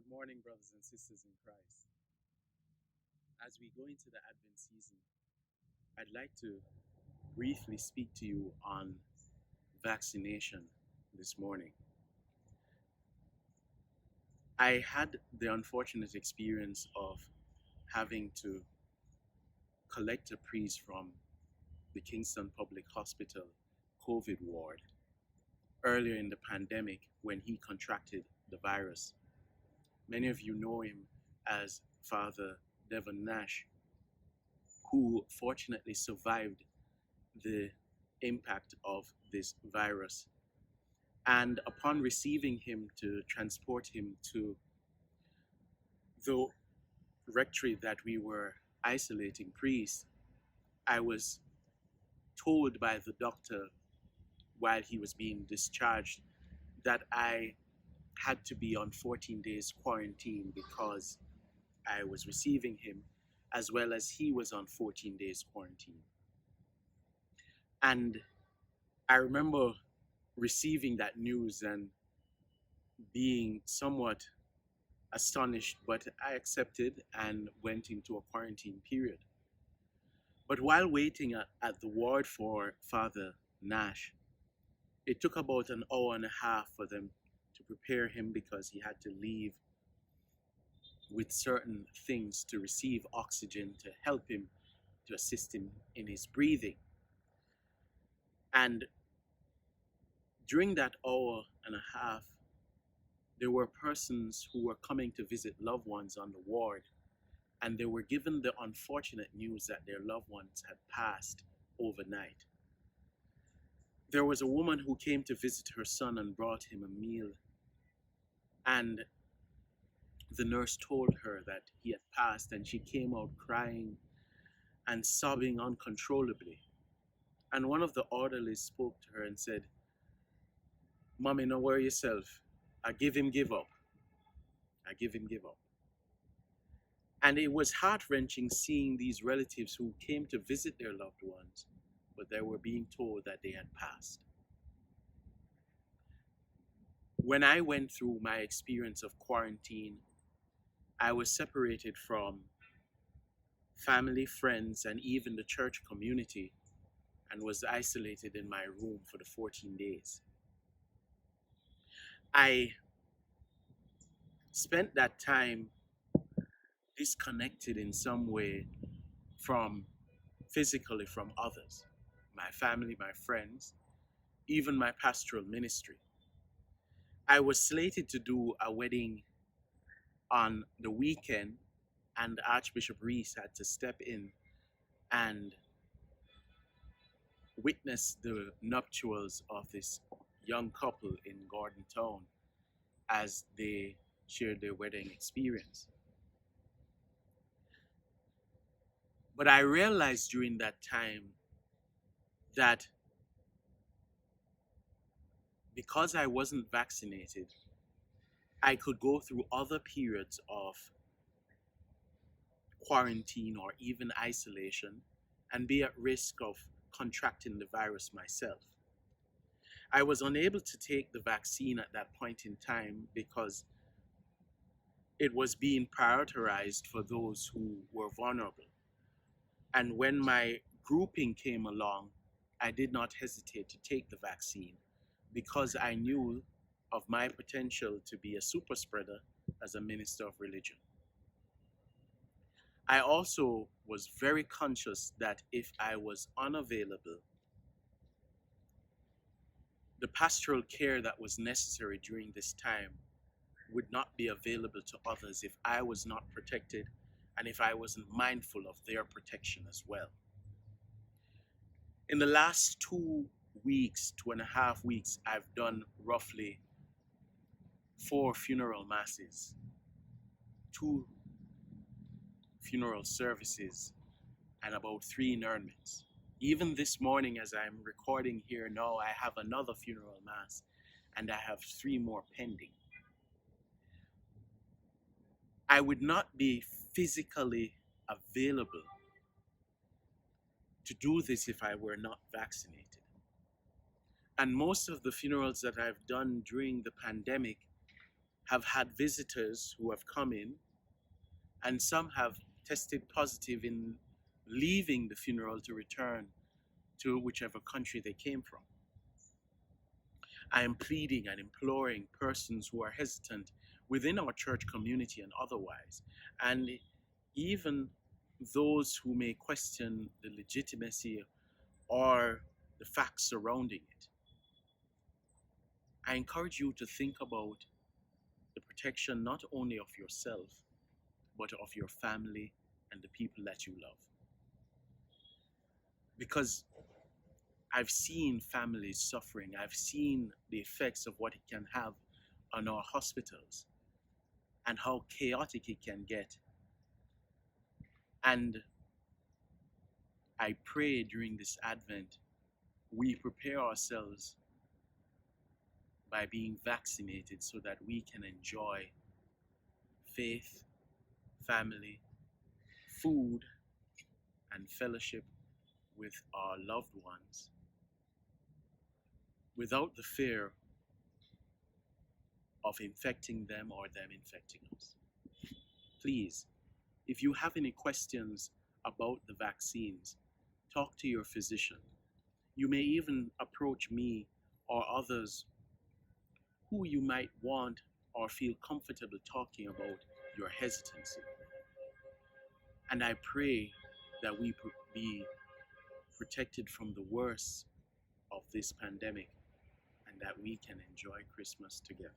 Good morning, brothers and sisters in Christ. As we go into the Advent season, I'd like to briefly speak to you on vaccination this morning. I had the unfortunate experience of having to collect a priest from the Kingston Public Hospital COVID ward earlier in the pandemic when he contracted the virus. Many of you know him as Father Devon Nash, who fortunately survived the impact of this virus. And upon receiving him to transport him to the rectory that we were isolating priests, I was told by the doctor while he was being discharged that I had to be on 14 days quarantine because I was receiving him, as well as he was on 14 days quarantine. And I remember receiving that news and being somewhat astonished, but I accepted and went into a quarantine period. But while waiting at the ward for Father Nash, it took about an hour and a half for them to prepare him because he had to leave with certain things to receive oxygen to help him, to assist him in his breathing. And during that hour and a half, there were persons who were coming to visit loved ones on the ward, and they were given the unfortunate news that their loved ones had passed overnight. There was a woman who came to visit her son and brought him a meal, and the nurse told her that he had passed, and she came out crying and sobbing uncontrollably. And one of the orderlies spoke to her and said, "Mommy, no worry yourself. I give him give up. I give him give up." And it was heart-wrenching seeing these relatives who came to visit their loved ones, but they were being told that they had passed. When I went through my experience of quarantine, I was separated from family, friends, and even the church community, and was isolated in my room for the 14 days. I spent that time disconnected in some way physically from others, my family, my friends, even my pastoral ministry. I was slated to do a wedding on the weekend, and Archbishop Reese had to step in and witness the nuptials of this young couple in Gordon Town as they shared their wedding experience. But I realized during that time that because I wasn't vaccinated, I could go through other periods of quarantine or even isolation and be at risk of contracting the virus myself. I was unable to take the vaccine at that point in time because it was being prioritized for those who were vulnerable. And when my grouping came along, I did not hesitate to take the vaccine because I knew of my potential to be a super spreader as a minister of religion. I also was very conscious that if I was unavailable, the pastoral care that was necessary during this time would not be available to others if I was not protected and if I wasn't mindful of their protection as well. In the last 2 weeks, 2.5 weeks, I've done roughly 4 funeral masses, 2 funeral services, and about 3 interments. Even this morning, as I'm recording here now, I have another funeral mass, and I have 3 more pending. I would not be physically available to do this if I were not vaccinated. And most of the funerals that I've done during the pandemic have had visitors who have come in, and some have tested positive in leaving the funeral to return to whichever country they came from. I am pleading and imploring persons who are hesitant within our church community and otherwise, and even those who may question the legitimacy or the facts surrounding it. I encourage you to think about the protection not only of yourself, but of your family and the people that you love. Because I've seen families suffering, I've seen the effects of what it can have on our hospitals and how chaotic it can get. And I pray during this Advent, we prepare ourselves by being vaccinated so that we can enjoy faith, family, food, and fellowship with our loved ones without the fear of infecting them or them infecting us. Please, if you have any questions about the vaccines, talk to your physician. You may even approach me or others who you might want or feel comfortable talking about your hesitancy. And I pray that we be protected from the worst of this pandemic and that we can enjoy Christmas together.